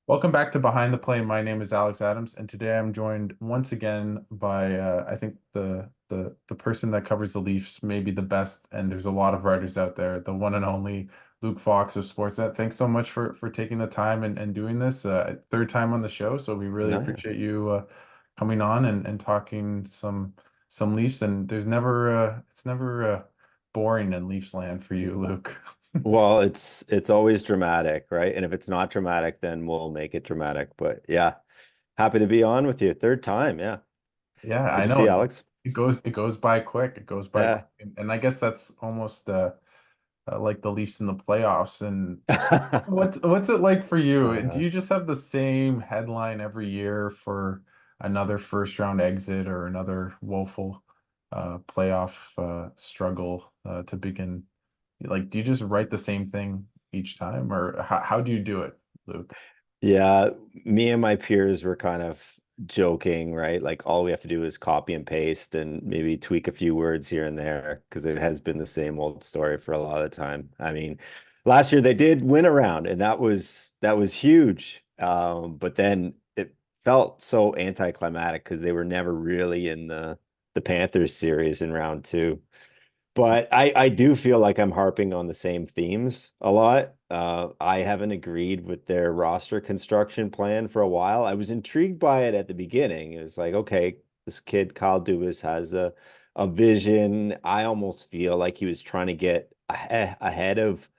Welcome back to Behind the Play. My name is Alex Adams, and today I'm joined once again by I think the person that covers the Leafs, maybe the best, and there's a lot of writers out there, the one and only Luke Fox of Sportsnet. Thanks so much for taking the time and doing this. Third time on the show, so we really No, yeah. appreciate you coming on and talking some Leafs. And there's never it's never boring in Leafs land for you, Luke. Well, it's always dramatic, right? And if it's not dramatic, then we'll make it dramatic. But yeah, happy to be on with you. Third time. Yeah. Yeah, Good I to see know. you, Alex. It goes by quick. It goes by quick. Yeah. And I guess that's almost like the Leafs in the playoffs. And what's it like for you? Do Uh, you just have the same headline every year for another first round exit or another woeful playoff struggle to begin? Like, do you just write the same thing each time, or how do you do it, Luke? yeah, me and my peers were kind of joking, right? Like all we have to do is copy and paste and maybe tweak a few words here and there because it has been the same old story for a lot of the time. I mean, last year they did win a round and that was huge. But then it felt so anticlimactic because they were never really in the Panthers series in round two. But I do feel like I'm harping on the same themes a lot. I haven't agreed with their roster construction plan for a while. I was intrigued by it at the beginning. It was like, okay, this kid Kyle Dubas has a vision. I almost feel like he was trying to get ahead of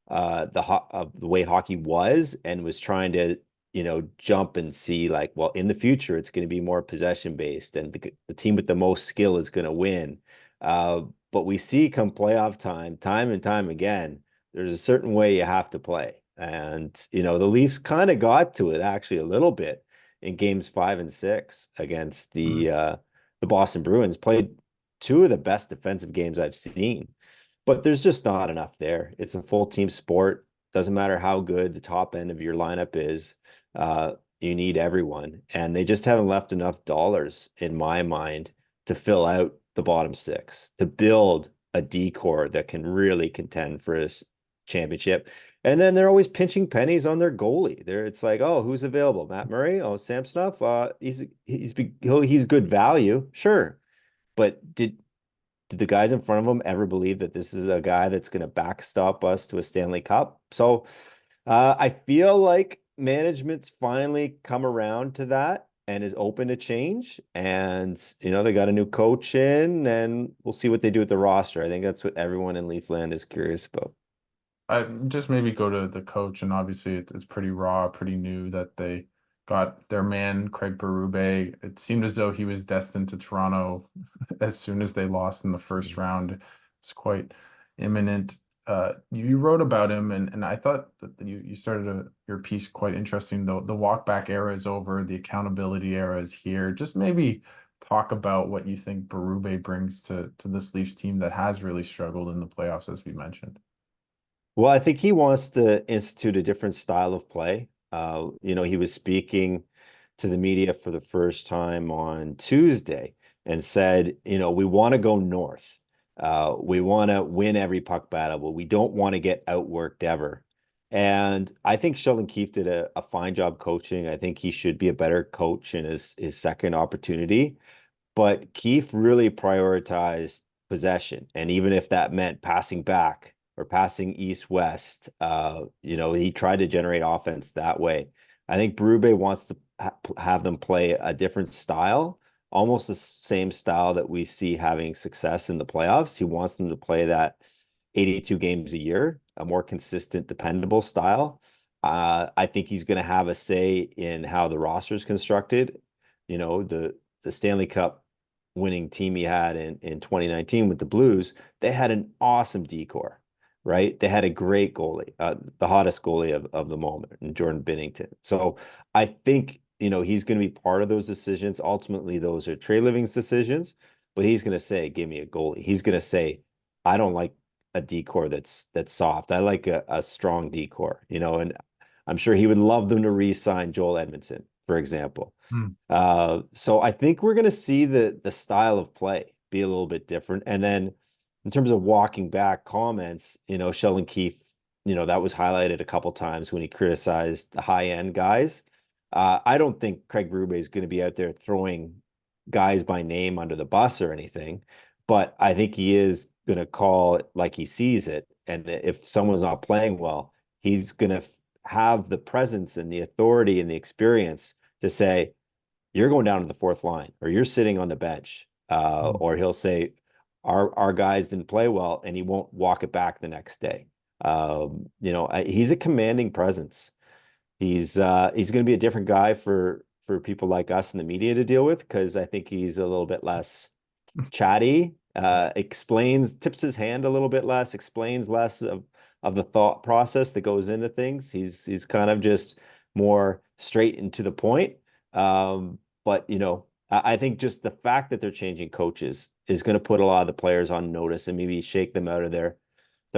of the way hockey was and was trying to jump and see like, well, in the future it's going to be more possession based and the team with the most skill is going to win. Uh, but we see come playoff time and time again, there's a certain way you have to play. And, the Leafs kind of got to it actually a little bit in games 5 and 6 against the Boston Bruins, played two of the best defensive games I've seen. But there's just not enough there. It's a full team sport. Doesn't matter how good the top end of your lineup is. You need everyone. And they just haven't left enough dollars, in my mind, to fill out the bottom six, to build a decor that can really contend for this championship. And then they're always pinching pennies on their goalie. It's like, oh, who's available? Matt Murray? Oh, Samsonov? He's good value, sure. But did the guys in front of him ever believe that this is a guy that's going to backstop us to a Stanley Cup? So I feel like management's finally come around to that and is open to change. And, they got a new coach in and we'll see what they do with the roster. I think that's what everyone in Leafland is curious about. I just maybe go to the coach, and obviously it's pretty raw, pretty new that they got their man Craig Berube. It seemed as though he was destined to Toronto as soon as they lost in the first round. It's quite imminent. You wrote about him, and I thought that you started your piece quite interesting. Though the walk back era is over, the accountability era is here. Just maybe talk about what you think Berube brings to this Leafs team that has really struggled in the playoffs, as we mentioned. Well, I think he wants to institute a different style of play. He was speaking to the media for the first time on Tuesday and said, we want to go north. We want to win every puck battle, but we don't want to get outworked ever. And I think Sheldon Keefe did a fine job coaching. I think he should be a better coach in his second opportunity. But Keefe really prioritized possession. And even if that meant passing back or passing east-west, he tried to generate offense that way. I think Berube wants to have them play a different style, almost the same style that we see having success in the playoffs. He wants them to play that 82 games a year, a more consistent, dependable style. I think he's going to have a say in how the roster is constructed. The Stanley Cup winning team he had in 2019 with the Blues, they had an awesome decor, right? They had a great goalie, the hottest goalie of the moment, and Jordan Binnington. So I think, he's going to be part of those decisions. Ultimately, those are Treliving's decisions, but he's going to say, give me a goalie. He's going to say, I don't like a decor that's soft. I like a strong decor, and I'm sure he would love them to re-sign Joel Edmondson, for example. Hmm. So I think we're going to see the style of play be a little bit different. And then in terms of walking back comments, Sheldon Keefe that was highlighted a couple times when he criticized the high end guys. I don't think Craig Berube is going to be out there throwing guys by name under the bus or anything, but I think he is going to call it like he sees it. And if someone's not playing well, he's going to have the presence and the authority and the experience to say, you're going down to the fourth line or you're sitting on the bench. Mm. Or he'll say, our guys didn't play well, and he won't walk it back the next day. He's a commanding presence. He's going to be a different guy for people like us in the media to deal with, because I think he's a little bit less chatty, tips his hand a little bit less, explains less of the thought process that goes into things. He's kind of just more straight and to the point. But I think just the fact that they're changing coaches is going to put a lot of the players on notice and maybe shake them out of their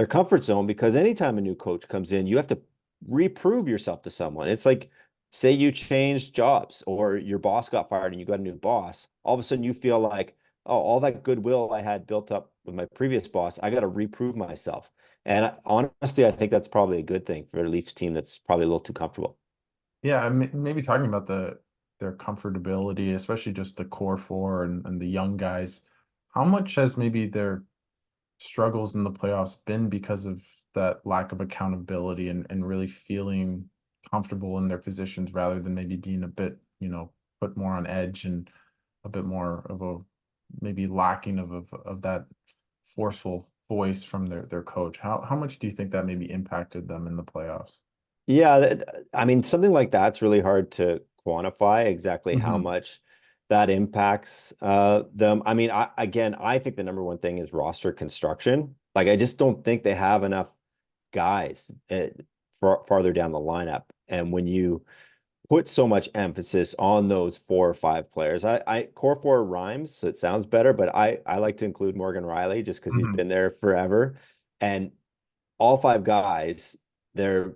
comfort zone, because anytime a new coach comes in, you have to reprove yourself to someone. It's like, say you changed jobs or your boss got fired and you got a new boss. All of a sudden you feel like, oh, all that goodwill I had built up with my previous boss, I got to reprove myself. And honestly, I think that's probably a good thing for a Leafs team that's probably a little too comfortable. Yeah, maybe talking about their comfortability, especially just the core four and the young guys. How much has maybe their struggles in the playoffs been because of that lack of accountability and really feeling comfortable in their positions rather than maybe being a bit, put more on edge and a bit more of a maybe lacking of that forceful voice from their coach. How much do you think that maybe impacted them in the playoffs? Yeah, I mean, something like that's really hard to quantify exactly how Hmm. much that impacts them. I mean, I think the number one thing is roster construction. Like, I just don't think they have enough guys farther down the lineup. And when you put so much emphasis on those 4 or 5 players, I core four rhymes, so it sounds better, but I like to include Morgan Riley just because he's Hmm. been there forever. And all 5 guys, their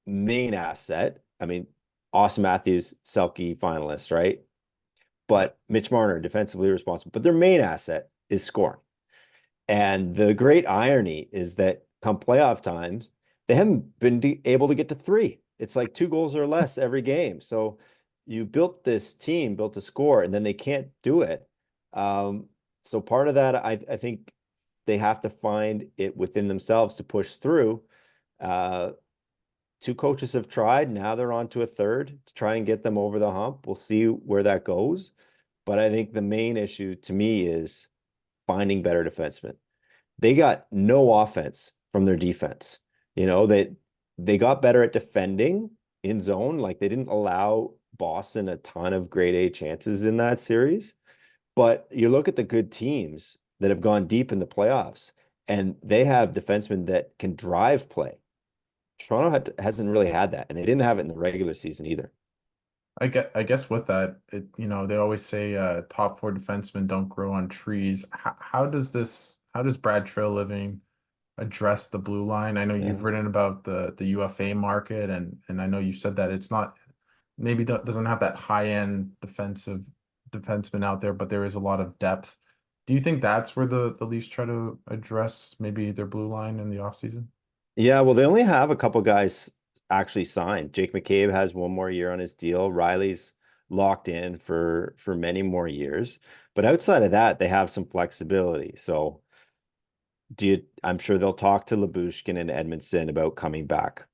main asset. I mean, Austin Matthews, Selke finalist, right? Yeah. But Mitch Marner, defensively responsible. But their main asset is scoring. And the great irony is that come playoff times, they haven't been able to get to 3. It's like 2 goals or less every game. So you built this team, built a score, and then they can't do it. So part of that, I think they have to find it within themselves to push through. Uh, 2 coaches have tried. Now they're on to a third to try and get them over the hump. We'll see where that goes. But I think the main issue to me is finding better defensemen. They got no offense from their defense. They got better at defending in zone. Like, they didn't allow Boston a ton of grade A chances in that series. But you look at the good teams that have gone deep in the playoffs, and they have defensemen that can drive play. Toronto hasn't really had that, and they didn't have it in the regular season either. I guess with that, they always say top four defensemen don't grow on trees. How does Brad Treliving address the blue line? I know you've Yeah. written about the UFA market, and I know you said that it's not maybe doesn't have that high end defensive defenseman out there, but there is a lot of depth. Do you think that's where the Leafs try to address maybe their blue line in the offseason? Yeah, well, they only have a couple guys actually signed. Jake McCabe has 1 more year on his deal. Riley's locked in for many more years. But outside of that, they have some flexibility. So I'm sure they'll talk to Labushkin and Edmondson about coming back.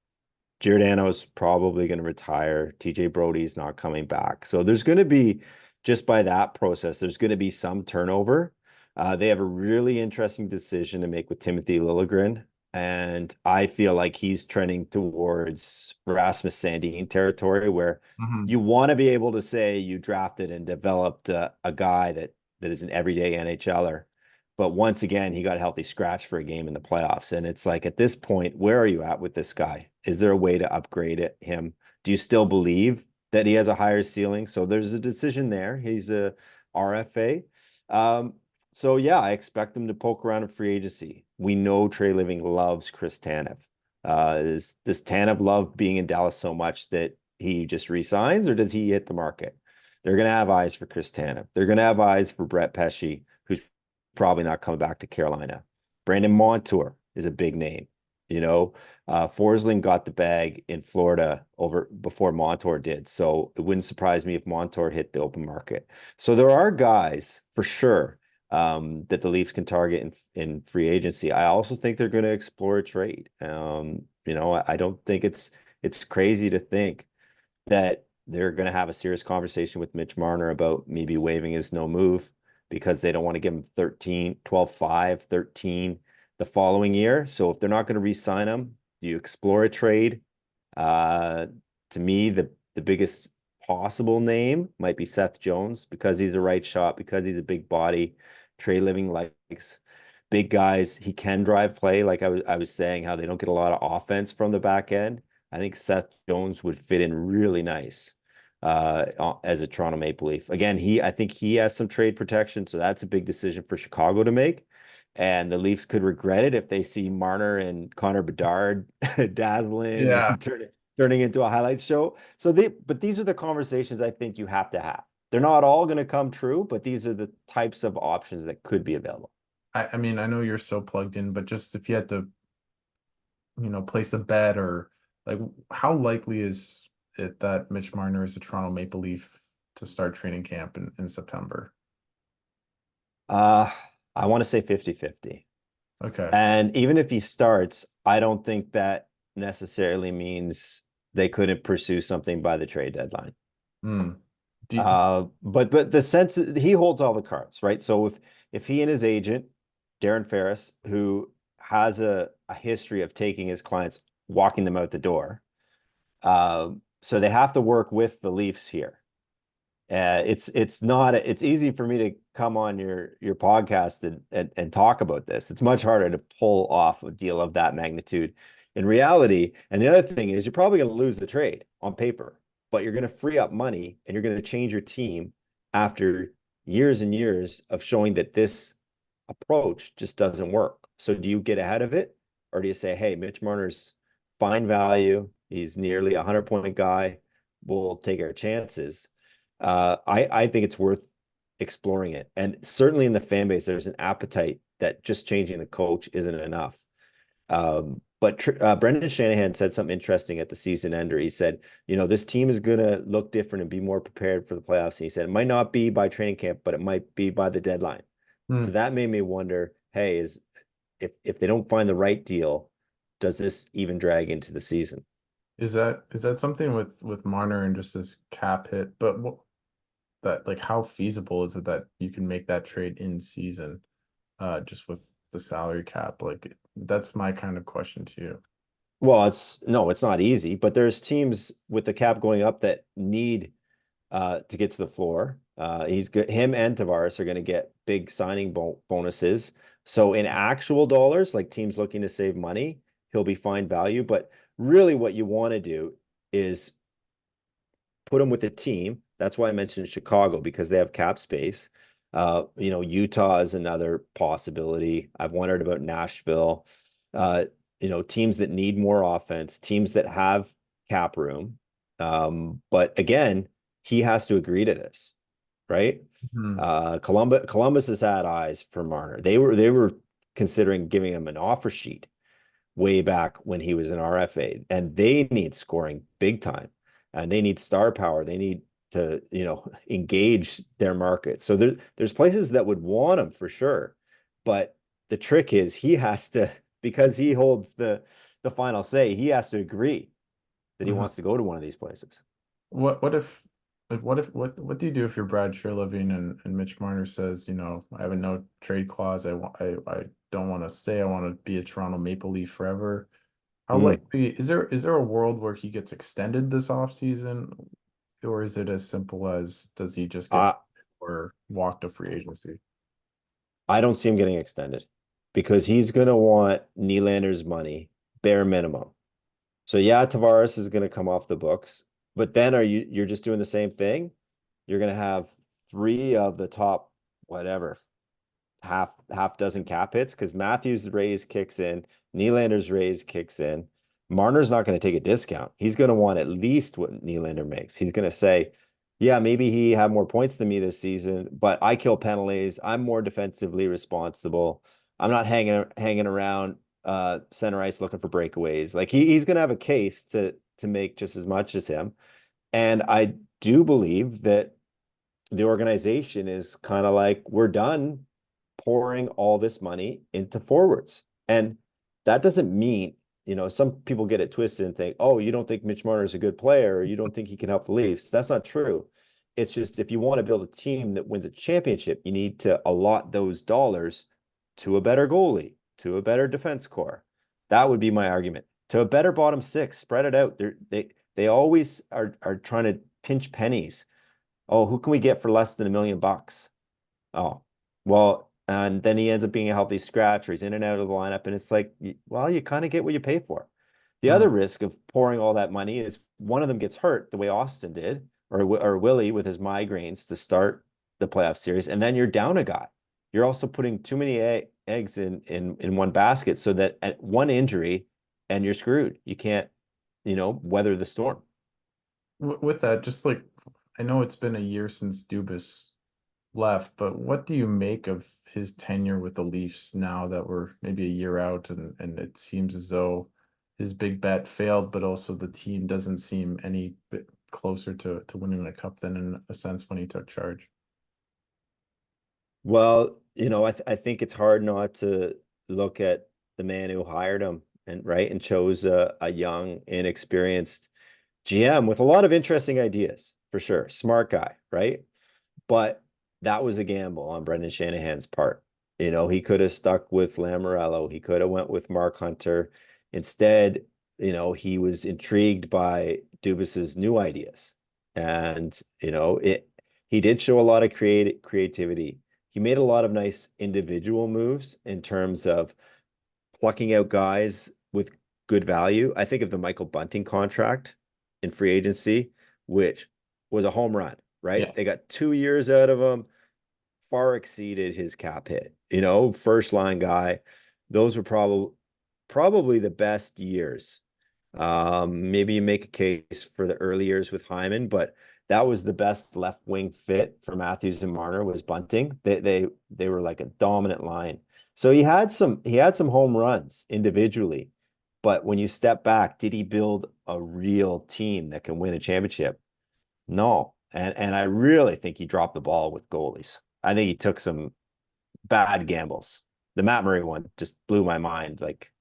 Giordano's probably going to retire. TJ Brody's not coming back. So there's going to be, just by that process, there's going to be some turnover. They have a really interesting decision to make with Timothy Liljegren. And I feel like he's trending towards Rasmus Sandin territory, where Hmm. you want to be able to say you drafted and developed a guy that is an everyday NHLer. But once again, he got a healthy scratch for a game in the playoffs. And it's like, at this point, where are you at with this guy? Is there a way to upgrade him? Do you still believe that he has a higher ceiling? So there's a decision there. He's a RFA. Um, so yeah, I expect him to poke around in free agency. We know Treliving loves Chris Tanev. Does Tanev love being in Dallas so much that he just resigns, or does he hit the market? They're going to have eyes for Chris Tanev. They're going to have eyes for Brett Pesce, who's probably not coming back to Carolina. Brandon Montour is a big name. Forsling got the bag in Florida over before Montour did. So it wouldn't surprise me if Montour hit the open market. So there are guys for sure that the Leafs can target in free agency. I also think they're going to explore a trade. I don't think it's crazy to think that they're going to have a serious conversation with Mitch Marner about maybe waiving his no move because they don't want to give him 13, 12, 5, 13 the following year. So if they're not going to re-sign him, you explore a trade. Uh, to me, the biggest possible name might be Seth Jones because he's a right shot, because he's a big body. Treliving likes big guys. He can drive play. Like I was saying, how they don't get a lot of offense from the back end. I think Seth Jones would fit in really nice as a Toronto Maple Leaf. Again, I think he has some trade protection, so that's a big decision for Chicago to make. And the Leafs could regret it if they see Marner and Connor Bedard dazzling Yeah. and turning into a highlight show. But these are the conversations I think you have to have. They're not all going to come true, but these are the types of options that could be available. I mean, I know you're so plugged in, but just if you had to, place a bet or like how likely is it that Mitch Marner is a Toronto Maple Leaf to start training camp in September? Uh, I want to say 50-50. Okay. And even if he starts, I don't think that necessarily means they couldn't pursue something by the trade deadline. Hmm. Do, But the sense he holds all the cards, right? So if he and his agent, Darren Ferris, who has a history of taking his clients, walking them out the door, so they have to work with the Leafs here. It's not it's easy for me to come on your podcast and talk about this. It's much harder to pull off a deal of that magnitude in reality. And the other thing is you're probably going to lose the trade on paper, but you're going to free up money and you're going to change your team after years and years of showing that this approach just doesn't work. So do you get ahead of it, or do you say, hey, Mitch Marner's fine value, he's nearly a 100-point guy, we'll take our chances? I think it's worth exploring it. And certainly in the fan base, there's an appetite that just changing the coach isn't enough. But Brendan Shanahan said something interesting at the season ender. He said, this team is going to look different and be more prepared for the playoffs. And he said, it might not be by training camp, but it might be by the deadline. So hmm. that made me wonder, hey, if they don't find the right deal, does this even drag into the season? Is that something with Marner and just this cap hit? But that like how feasible is it that you can make that trade in season, just with the salary cap? Like that's my kind of question to you. Well, it's not easy, but there's teams with the cap going up that need to get to the floor. He's good. Him and Tavares are going to get big signing bonuses. So in actual dollars, like teams looking to save money, he'll be fine value. But really, what you want to do is put him with a team. That's why I mentioned Chicago because they have cap space. Utah is another possibility. I've wondered about Nashville. Uh, teams that need more offense, teams that have cap room. But again, he has to agree to this, right? Hmm. Columbus has had eyes for Marner. They were considering giving him an offer sheet way back when he was an RFA, and they need scoring big time, and they need star power. They need to, engage their market. So there's places that would want him for sure, but the trick is he has to, because he holds the final say, he has to agree that he hmm. wants to go to one of these places. What if like what do you do if you're Brad Treliving and Mitch Marner says, I have a no trade clause. I don't want to stay. I want to be a Toronto Maple Leaf forever. How Mm. likely is there a world where he gets extended this offseason? Or is it as simple as does he just get Uh, traded or walk to free agency? I don't see him getting extended because he's going to want Nylander's money, bare minimum. So yeah, Tavares is going to come off the books, but then you're just doing the same thing? You're going to have three of the top, whatever, half dozen cap hits because Matthews' raise kicks in, Nylander's raise kicks in. Marner's not going to take a discount. He's going to want at least what Nylander makes. He's going to say, yeah, maybe he had more points than me this season, but I kill penalties. I'm more defensively responsible. I'm not hanging around center ice looking for breakaways. Like he's gonna have a case to make just as much as him. And I do believe that the organization is kind of like, we're done pouring all this money into forwards. And that doesn't mean, some people get it twisted and think, oh, you don't think Mitch Marner is a good player, or you don't think he can help the Leafs. That's not true. It's just, if you want to build a team that wins a championship, you need to allot those dollars to a better goalie, to a better defense core. That would be my argument. To a better bottom six, spread it out. They always are trying to pinch pennies. Oh, who can we get for less than $1 million? Oh, well, and then he ends up being a healthy scratch, or he's in and out of the lineup, and it's like, well, you kind of get what you pay for. The other risk of pouring all that money is one of them gets hurt the way Austin did, or Willie with his migraines to start the playoff series, and then you're down a guy. You're also putting too many eggs in one basket, so that at one injury and you're screwed. You can't, weather the storm. With that, just like I know it's been a year since Dubas left, but what do you make of his tenure with the Leafs now that we're maybe a year out, and it seems as though his big bet failed, but also the team doesn't seem any bit closer to winning a cup than in a sense when he took charge. Well, I think it's hard not to look at the man who hired him and chose a young, inexperienced GM with a lot of interesting ideas, for sure. Smart guy, right? But that was a gamble on Brendan Shanahan's part. He could have stuck with Lamoriello. He could have went with Mark Hunter. Instead, he was intrigued by Dubas's new ideas. And, he did show a lot of creativity. He made a lot of nice individual moves in terms of plucking out guys with good value. I think of the Michael Bunting contract in free agency, which was a home run, right? Yeah. They got 2 years out of him, far exceeded his cap hit. First line guy. Those were probably the best years. Maybe you make a case for the early years with Hyman, but that was the best left wing fit for Matthews and Marner was Bunting. They were like a dominant line. So he had some home runs individually, but when you step back, did he build a real team that can win a championship? No. And I really think he dropped the ball with goalies. I think he took some bad gambles. The Matt Murray one just blew my mind. Like,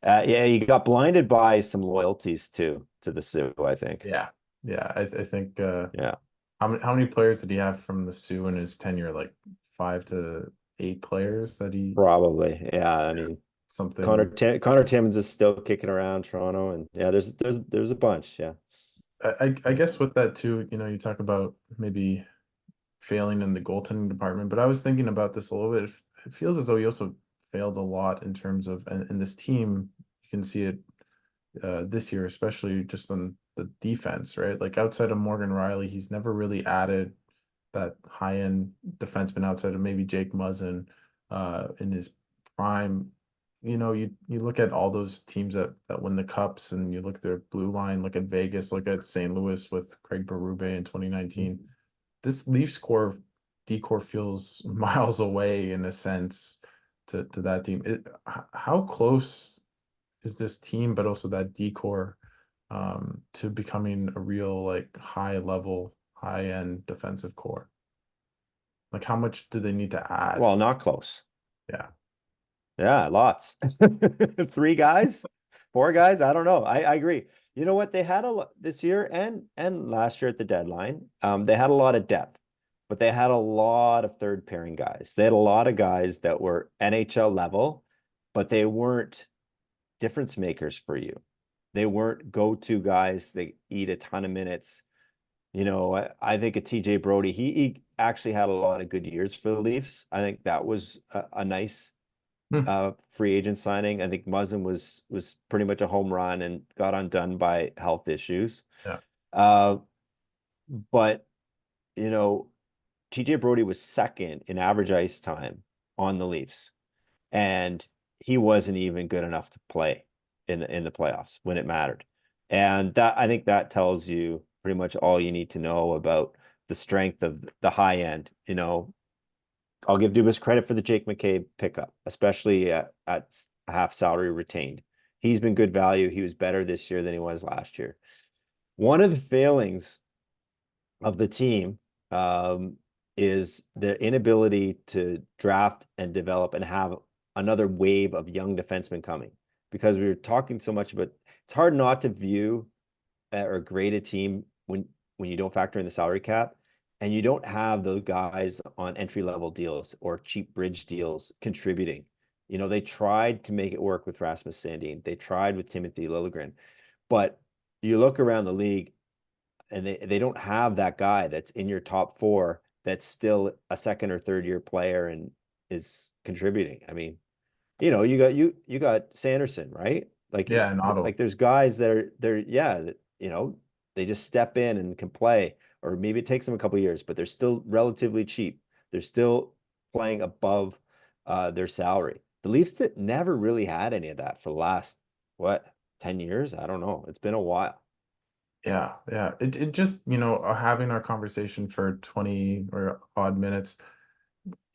yeah, he got blinded by some loyalties too to the Sioux, I think. Yeah. Yeah. I think Yeah, how many players did he have from the Sioux in his tenure? Like 5 to 8 players that he probably. Yeah, I mean, something. Connor Timmins is still kicking around Toronto, and yeah, there's a bunch. Yeah, I guess with that too, you talk about maybe failing in the goaltending department, but I was thinking about this a little bit. It feels as though he also failed a lot in terms of, and this team, you can see it this year, especially just on the defense, right? Like outside of Morgan Riley, he's never really added that high end defenseman outside of maybe Jake Muzzin in his prime. You look at all those teams that win the cups, and you look at their blue line, look at Vegas, look at St. Louis with Craig Berube in 2019. This Leafs core decor feels miles away in a sense to that team. How close is this team, but also that decor to becoming a real like high level, high end defensive core? Like how much do they need to add? well, not close. Yeah. Yeah, lots. 3 guys, 4 guys. I don't know. I agree. You know what? They had a lot this year and last year at the deadline. They had a lot of depth, but they had a lot of third pairing guys. They had a lot of guys that were NHL level, but they weren't difference makers for you. They weren't go-to guys. They eat a ton of minutes. I think of TJ Brody. He actually had a lot of good years for the Leafs. I think that was a nice Hmm. free agent signing. I think Muzzin was pretty much a home run and got undone by health issues. Yeah. Uh, but you know, TJ Brody was second in average ice time on the Leafs, and he wasn't even good enough to play in the playoffs when it mattered. And that I think that tells you pretty much all you need to know about the strength of the high end. I'll give Dubas credit for the Jake McCabe pickup, especially at half salary retained. He's been good value. He was better this year than he was last year. One of the failings of the team is their inability to draft and develop and have another wave of young defensemen coming. Because we were talking so much about, it's hard not to view or grade a team when you don't factor in the salary cap and you don't have those guys on entry level deals or cheap bridge deals contributing. You know, they tried to make it work with Rasmus Sandin. They tried with Timothy Liljegren, but you look around the league and they don't have that guy that's in your top four that's still a second or third year player and is contributing. I mean, you know, you got Sanderson, right? Like Yeah, and Otto. like there's guys that are they're yeah, that, you know, they just step in and can play, or maybe it takes them a couple of years, but they're still relatively cheap. They're still playing above their salary. The Leafs that never really had any of that for the last what 10 years? I don't know. It's been a while. Yeah, yeah. It just, having our conversation for 20 or odd minutes,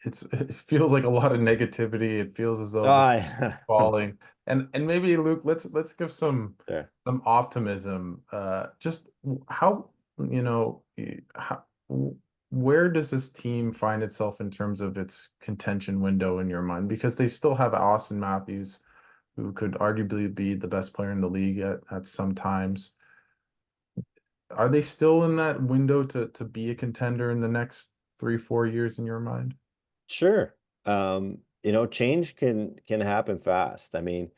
it feels like a lot of negativity. It feels as though this is Ah, falling. And maybe Luke, let's give there. some optimism. Just how, how where does this team find itself in terms of its contention window in your mind? Because they still have Austin Matthews, who could arguably be the best player in the league at some times. Are they still in that window to be a contender in the next 3, 4 years in your mind? Sure. You know, change can happen fast. I mean,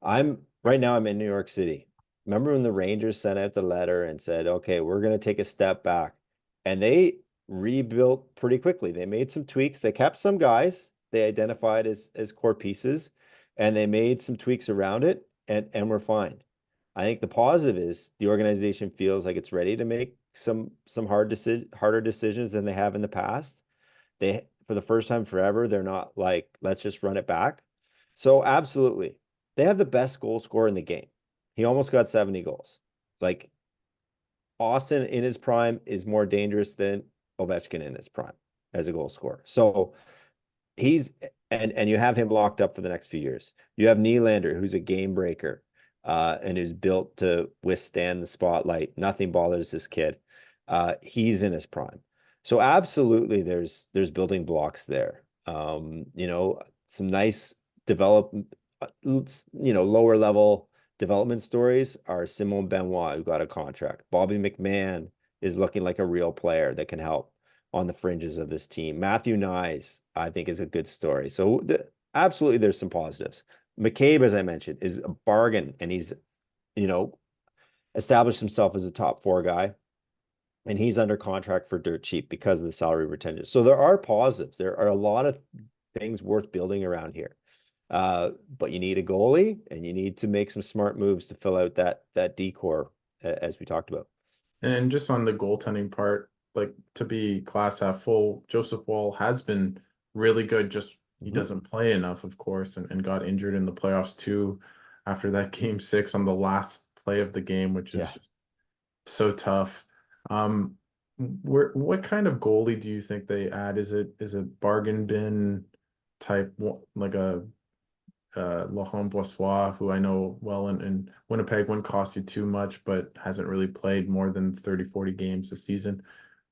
right now I'm in New York City. Remember when the Rangers sent out the letter and said, "Okay, we're going to take a step back." And they rebuilt pretty quickly. They made some tweaks. They kept some guys they identified as core pieces, and they made some tweaks around it, and we're fine. I think the positive is the organization feels like it's ready to make some harder decisions than they have in the past. They, for the first time forever, they're not like, let's just run it back. So absolutely. They have the best goal scorer in the game. He almost got 70 goals. Like Austin in his prime is more dangerous than Ovechkin in his prime as a goal scorer. So he's and you have him locked up for the next few years. You have Nylander, who's a game breaker, and who's built to withstand the spotlight. Nothing bothers this kid. He's in his prime. So absolutely there's building blocks there. You know, some nice develop, lower level development stories are Simon Benoit, who got a contract. Bobby McMahon is looking like a real player that can help on the fringes of this team. Matthew Nyes, I think, is a good story. So absolutely, there's some positives. McCabe, as I mentioned, is a bargain, and he's, you know, established himself as a top four guy, and he's under contract for dirt cheap because of the salary retention. So there are positives. There are a lot of things worth building around here. But you need a goalie, and you need to make some smart moves to fill out that decor, as we talked about. And just on the goaltending part, like to be glass half full, Joseph Woll has been really good. Just he Mhm. doesn't play enough, of course, and got injured in the playoffs too after that game 6 on the last play of the game, which is Yeah. just so tough. Um, what kind of goalie do you think they add? Is it bargain bin type like a Laurent Brossoit, who I know well in Winnipeg, wouldn't cost you too much, but hasn't really played more than 30, 40 games a season.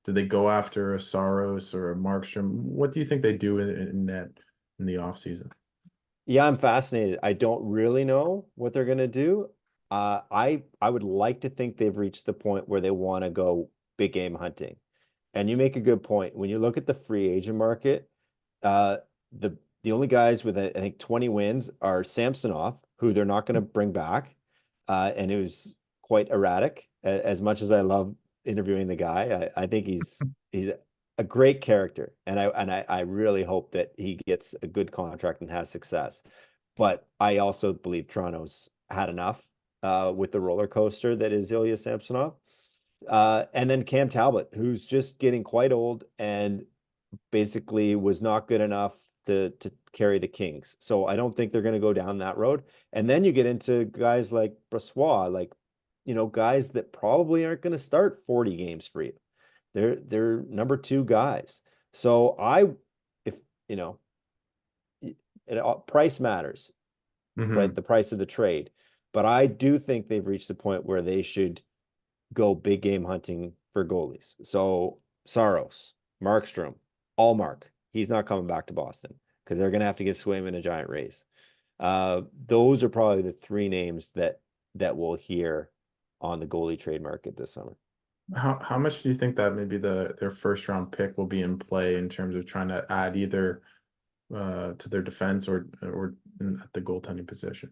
Do they go after a Saros or a Markstrom? What do you think they do in net in the offseason? Yeah, I'm fascinated. I don't really know what they're gonna do. I would like to think they've reached the point where they want to go big game hunting. And you make a good point. When you look at the free agent market, uh, the the only guys with I think 20 wins are Samsonov, who they're not going to bring back, and who's quite erratic. As much as I love interviewing the guy, I think he's a great character, and I really hope that he gets a good contract and has success. But I also believe Toronto's had enough with the roller coaster that is Ilya Samsonov. And then Cam Talbot, who's just getting quite old and basically was not good enough to carry the Kings. So I don't think they're going to go down that road. And then you get into guys like Brossoit, like, you know, guys that probably aren't going to start 40 games for you. They're number two guys. So if you know, price matters. right? Hmm. The price of the trade. But I do think they've reached the point where they should go big game hunting for goalies. So Saros, Markstrom, Allmark, he's not coming back to Boston because they're going to have to give Swayman a giant raise. Those are probably the three names that we'll hear on the goalie trade market this summer. How much do you think that maybe their first round pick will be in play in terms of trying to add either to their defense or at the goaltending position?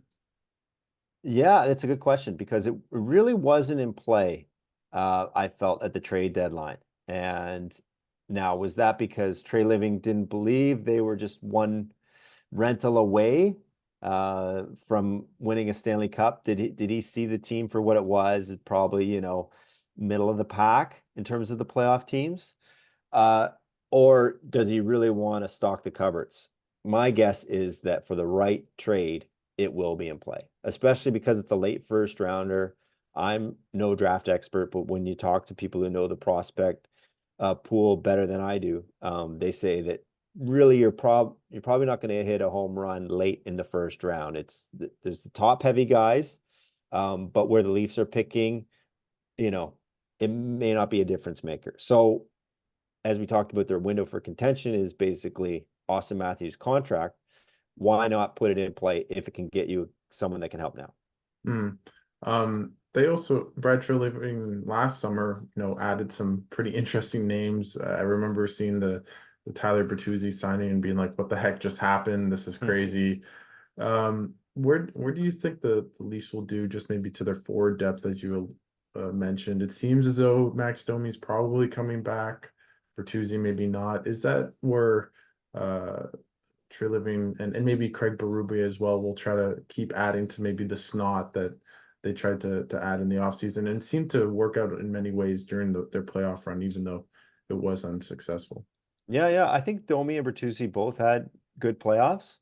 Yeah, that's a good question because it really wasn't in play, I felt at the trade deadline. And now, was that because Treliving didn't believe they were just one rental away from winning a Stanley Cup? Did he see the team for what it was? Probably, middle of the pack in terms of the playoff teams. Uh, or does he really want to stock the cupboards? My guess is that for the right trade, it will be in play, especially because it's a late first rounder. I'm no draft expert, but when you talk to people who know the prospect pool better than I do, they say that really you're probably not going to hit a home run late in the first round. There's the top heavy guys, but where the Leafs are picking, you know, it may not be a difference maker. So as we talked about, their window for contention is basically Austin Matthews' contract. Why not put it in play if it can get you someone that can help now? Mm. They also Brad Treliving last summer, added some pretty interesting names. I remember seeing the Tyler Bertuzzi signing and being like, "What the heck just happened? This is crazy." Where do you think the Leafs will do just maybe to their forward depth as you mentioned? It seems as though Max Domi's probably coming back. Bertuzzi maybe not. Is that where uh Treliving and maybe Craig Berube as well will try to keep adding to maybe the snot that they tried to add in the offseason and seemed to work out in many ways during their playoff run, even though it was unsuccessful. Yeah. I think Domi and Bertuzzi both had good playoffs.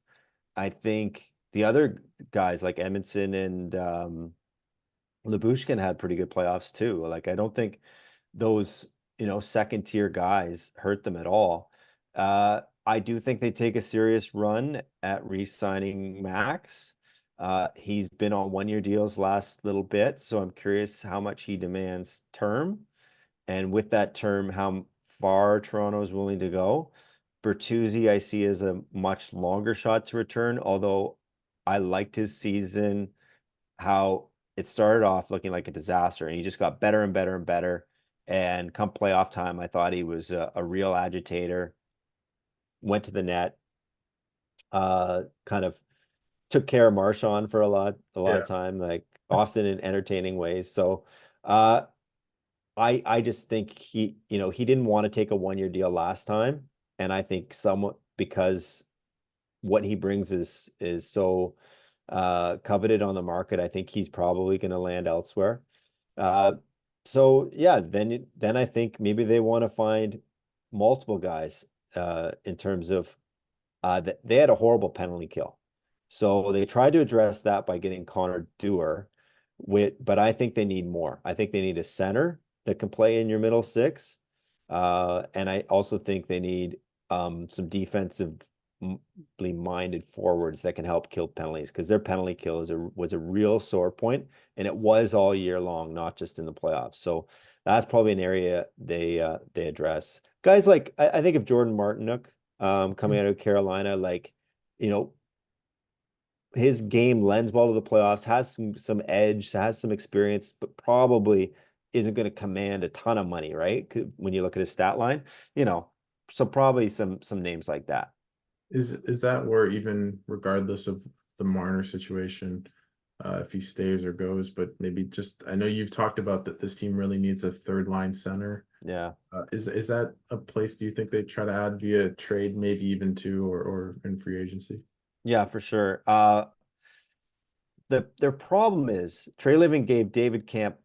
I think the other guys like Edmondson and Lyubushkin had pretty good playoffs too. Like I don't think those, second tier guys hurt them at all. I do think they take a serious run at re-signing Max. He's been on 1 year deals last little bit, so I'm curious how much he demands term. And with that term, how far Toronto is willing to go. Bertuzzi, I see as a much longer shot to return, although I liked his season, how it started off looking like a disaster, and he just got better and better and better. And come playoff time, I thought he was a real agitator, went to the net, kind of took care of Marchand for a lot of Yeah. time, like often in entertaining ways. So uh I just think he didn't want to take a 1 year deal last time. And I think somewhat because what he brings is so coveted on the market, I think he's probably going to land elsewhere. Uh so yeah, then I think maybe they want to find multiple guys in terms of they had a horrible penalty kill. So they tried to address that by getting Connor Dewar, but I think they need more. I think they need a center that can play in your middle six. And I also think they need some defensively minded forwards that can help kill penalties because their penalty kill was a real sore point, and it was all year long, not just in the playoffs. So that's probably an area they address. Guys like I think of Jordan Martinook coming out of Carolina, like, you know, his game lends well to the playoffs, has some edge, has some experience, but probably isn't going to command a ton of money, right? When you look at his stat line, you know, so probably some names like that. Is that where even regardless of the Marner situation, if he stays or goes, but maybe just I know you've talked about that this team really needs a third line center. Yeah. Is that a place do you think they try to add via trade, maybe even two or in free agency? Yeah, for sure. Their problem is Treliving gave David Camp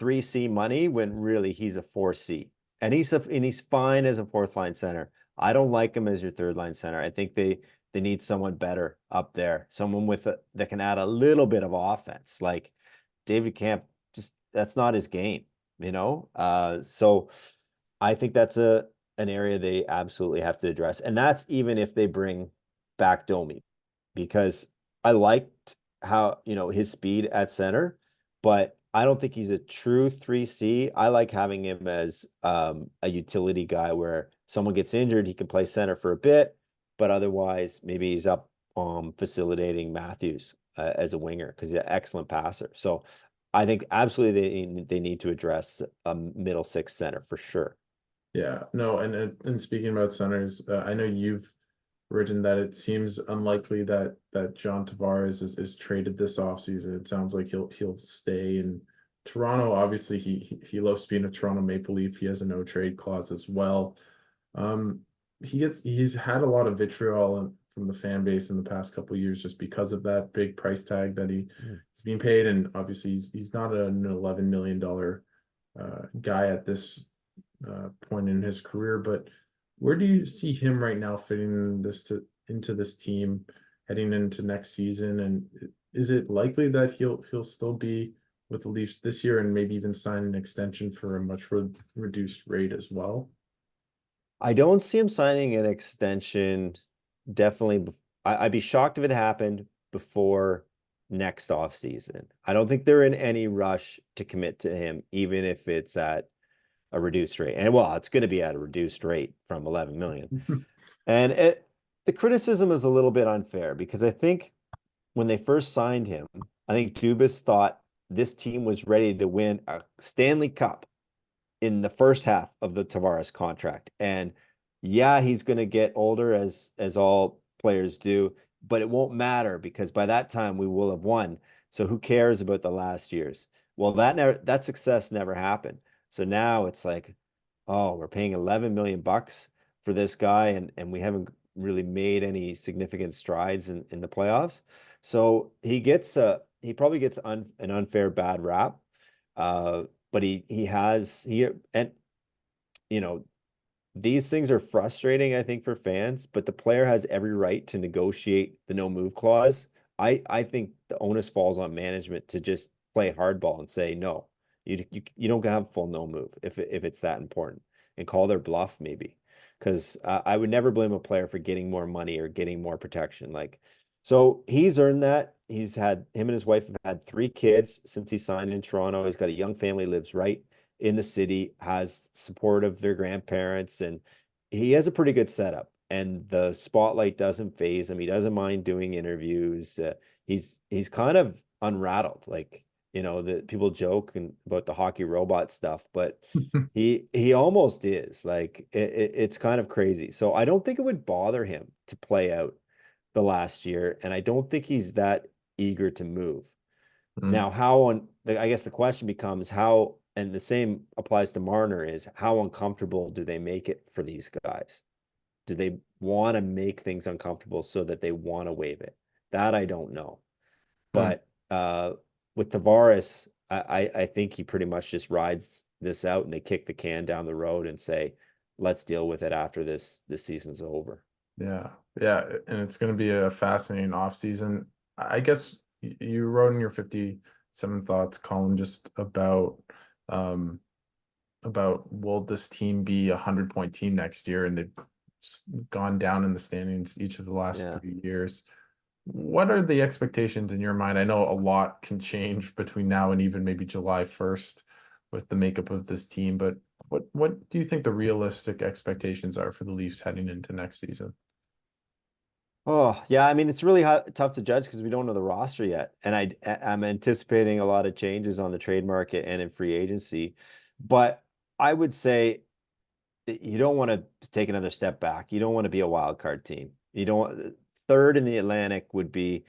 3C money when really he's a 4C. And he's fine as a fourth line center. I don't like him as your third line center. I think they need someone better up there, someone that can add a little bit of offense. Like David Camp, just that's not his game, you know? So I think that's an area they absolutely have to address. And that's even if they bring back Domi, because I liked how, his speed at center, but I don't think he's a true 3C. I like having him as a utility guy where someone gets injured, he can play center for a bit, but otherwise maybe he's up facilitating Matthews as a winger because he's an excellent passer. So I think absolutely they need to address a middle six center for sure. Yeah, no, and speaking about centers, I know you've written that it seems unlikely that John Tavares is traded this offseason. It sounds like he'll stay in Toronto. Obviously, he loves being a Toronto Maple Leaf. He has a no trade clause as well. Um, he's had a lot of vitriol from the fan base in the past couple of years just because of that big price tag that he's being paid, and obviously he's not an $11 million guy at this point in his career. But where do you see him right now fitting into this team heading into next season? And is it likely that he'll still be with the Leafs this year and maybe even sign an extension for a much reduced rate as well? I don't see him signing an extension. Definitely, I'd be shocked if it happened before next off season. I don't think they're in any rush to commit to him, even if it's at a reduced rate. And well, it's going to be at a reduced rate from 11 million. And the criticism is a little bit unfair because I think when they first signed him, I think Dubas thought this team was ready to win a Stanley Cup in the first half of the Tavares contract. And yeah, he's going to get older as all players do, but it won't matter because by that time we will have won. So who cares about the last years? Well, that success never happened. So now it's like, oh, we're paying 11 million bucks for this guy and we haven't really made any significant strides in the playoffs. So he probably gets an unfair bad rap. Uh, but and you know these things are frustrating, I think, for fans, but the player has every right to negotiate the no move clause. I think the onus falls on management to just play hardball and say no. You don't have full no move if it's that important, and call their bluff maybe. Because I would never blame a player for getting more money or getting more protection. Like, so he's earned that. Him and his wife have had 3 kids since he signed in Toronto. He's got a young family, lives right in the city, has support of their grandparents, and he has a pretty good setup. And the spotlight doesn't phase him. He doesn't mind doing interviews. He's kind of unrattled. Like, the people joke about the hockey robot stuff, but he almost is. Like it's kind of crazy. So I don't think it would bother him to play out the last year, and I don't think he's that eager to move. Mm. Now, I guess the question becomes how, and the same applies to Marner, is how uncomfortable do they make it for these guys? Do they want to make things uncomfortable so that they want to waive it? That I don't know. Mm. But with Tavares, I think he pretty much just rides this out and they kick the can down the road and say, let's deal with it after this season's over. Yeah, yeah, and it's going to be a fascinating off season. I guess you wrote in your 57 thoughts column just um about will this team be 100-point team next year, and they've gone down in the standings each of the last Yeah. 3 years. What are the expectations in your mind? I know a lot can change between now and even maybe July 1st with the makeup of this team, but what do you think the realistic expectations are for the Leafs heading into next season? Oh, yeah. I mean, it's really tough to judge because we don't know the roster yet. And I'm anticipating a lot of changes on the trade market and in free agency. But I would say you don't want to take another step back. You don't want to be a wild card team. You don't want third in the Atlantic would be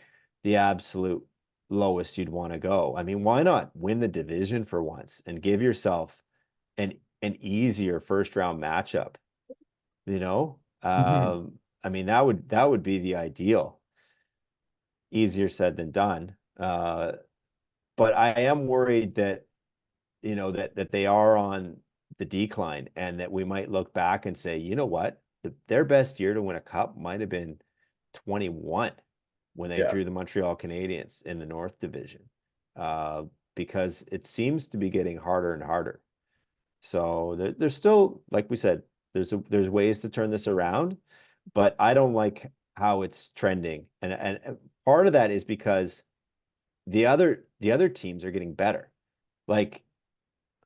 the absolute lowest you'd want to go. I mean, why not win the division for once and give yourself an easier first round matchup, you know? I mean, that would be the ideal. Easier said than done. But I am worried that that they are on the decline and that we might look back and say, you know what, their best year to win a cup might have been 21 when they Yeah. drew the Montreal Canadiens in the North Division, uh, because it seems to be getting harder and harder. So there's still, like we said, there's ways to turn this around, but I don't like how it's trending, and part of that is because the other teams are getting better. Like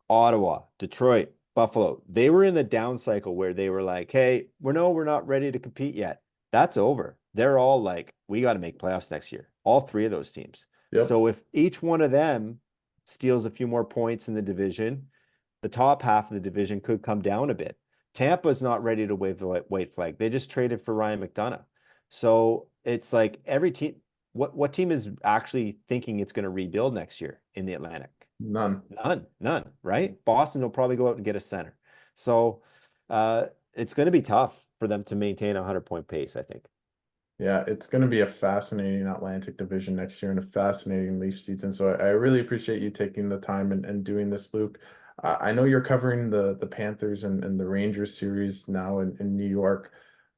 Ottawa, Detroit, Buffalo, they were in the down cycle where they were like, hey, we're not ready to compete yet. That's over. They're all like, we got to make playoffs next year. All three of those teams. Yep. So if each one of them steals a few more points in the division, the top half of the division could come down a bit. Tampa's not ready to wave the white flag. They just traded for Ryan McDonough. So it's like every team, what team is actually thinking it's going to rebuild next year in the Atlantic? None. None, right? Boston will probably go out and get a center. So it's going to be tough for them to maintain a 100-point pace, I think. Yeah, it's going to be a fascinating Atlantic Division next year and a fascinating Leaf season. So I really appreciate you taking the time and doing this, Luke. I know you're covering the Panthers and the Rangers series now in New York.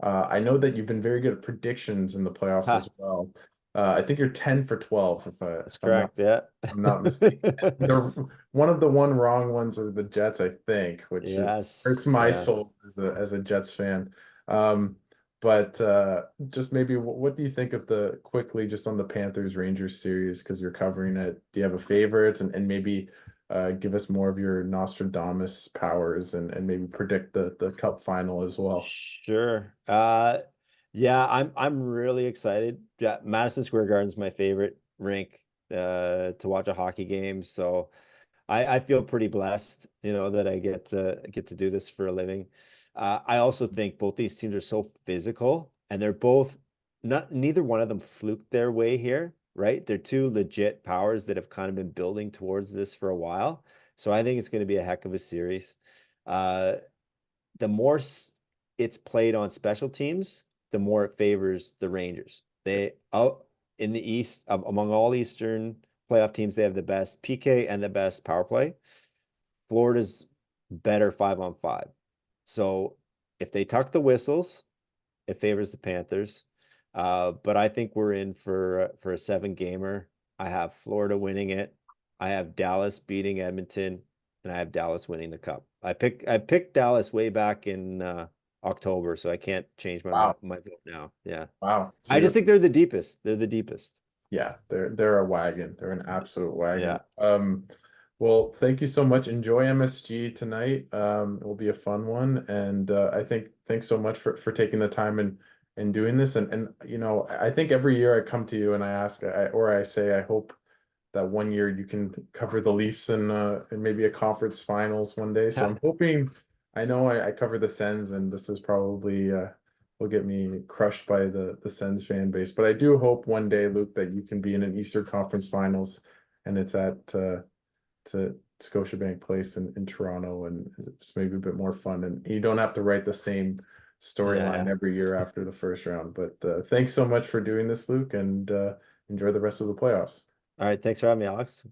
I know that you've been very good at predictions in the playoffs Ha, as well. I think you're 10 for 12 that's if I'm not correct. Yeah. mistaken. One of the one wrong ones are the Jets, I think, which is hurts Yes. my Yeah. soul as a Jets fan. Um, but just maybe what do you think of the quickly just on the Panthers Rangers series because you're covering it? Do you have a favorite and maybe give us more of your Nostradamus powers and maybe predict the Cup final as well? Sure. Yeah, I'm really excited. Yeah, Madison Square Garden's my favorite rink to watch a hockey game. So I feel pretty blessed, that I get to do this for a living. I also think both these teams are so physical, and they're both not neither one of them fluked their way here, right? They're two legit powers that have kind of been building towards this for a while. So I think it's going to be a heck of a series. Uh, the more it's played on special teams, the more it favors the Rangers. They out in the East, among all Eastern playoff teams, they have the best PK and the best power play. Florida's better 5-on-5. So if they tuck the whistles, it favors the Panthers. But I think we're in for a 7-gamer. I have Florida winning it. I have Dallas beating Edmonton, and I have Dallas winning the cup. I picked Dallas way back in October, so I can't change Wow. my vote now. Yeah. Wow. So I just you're think they're the deepest. They're the deepest. Yeah, they're a wagon. They're an absolute wagon. Yeah. Well, thank you so much. Enjoy MSG tonight. It will be a fun one, and I think thanks so much for taking the time and doing this. And I think every year I come to you and I ask, or I say, I hope that one year you can cover the Leafs in maybe a conference finals one day. So I'm hoping. I know I cover the Sens, and this is probably will get me crushed by the Sens fan base. But I do hope one day, Luke, that you can be in an Eastern Conference Finals, and it's at to Scotiabank Place in Toronto, and it's maybe a bit more fun. And you don't have to write the same storyline Yeah. every year after the first round. But thanks so much for doing this, Luke, and enjoy the rest of the playoffs. All right. Thanks for having me, Alex.